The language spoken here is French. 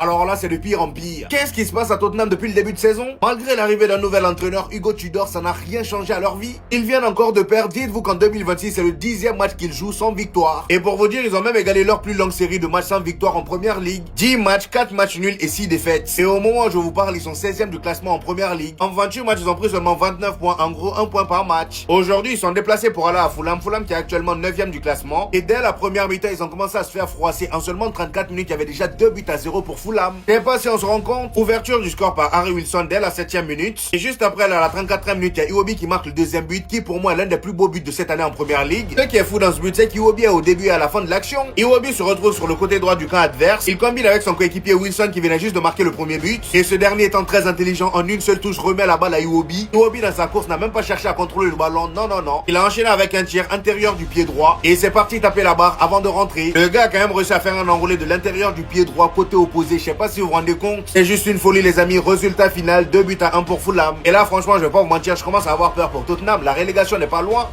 Alors là, c'est de pire en pire. Qu'est-ce qui se passe à Tottenham depuis le début de saison? Malgré l'arrivée d'un nouvel entraîneur, Hugo Tudor, ça n'a rien changé à leur vie. Ils viennent encore de perdre. Dites-vous qu'en 2026, c'est le 10e match qu'ils jouent sans victoire. Et pour vous dire, ils ont même égalé leur plus longue série de matchs sans victoire en première ligue. 10 matchs, 4 matchs nuls et 6 défaites. Et au moment où je vous parle, ils sont 16e du classement en première ligue. En 28 matchs, ils ont pris seulement 29 points. En gros, 1 point par match. Aujourd'hui, ils sont déplacés pour aller à Fulham. Fulham qui est actuellement 9e du classement. Et dès la première mi-temps, ils ont commencé à se faire froisser. En seulement 34 minutes, il y avait déjà 2 buts à 0 pour Fulham. Je sais pas si on se rend compte. Ouverture du score par Harry Wilson dès la 7e minute. Et juste après, là, à la 34e minute, il y a Iwobi qui marque le deuxième but, qui pour moi est l'un des plus beaux buts de cette année en première ligue. Ce qui est fou dans ce but, c'est qu'Iwobi est au début et à la fin de l'action. Iwobi se retrouve sur le côté droit du camp adverse. Il combine avec son coéquipier Wilson qui venait juste de marquer le premier but. Et ce dernier étant très intelligent, en une seule touche, remet la balle à Iwobi. Iwobi dans sa course n'a même pas cherché à contrôler le ballon. Non, non, non. Il a enchaîné avec un tir intérieur du pied droit. Et c'est parti taper la barre avant de rentrer. Le gars a quand même réussi à faire un enroulé de l'intérieur du pied droit côté opposé. Je sais pas si vous vous rendez compte. C'est juste une folie les amis. Résultat final, 2 buts à 1 pour Fulham. Et là franchement je vais pas vous mentir, je commence à avoir peur pour Tottenham. La relégation n'est pas loin.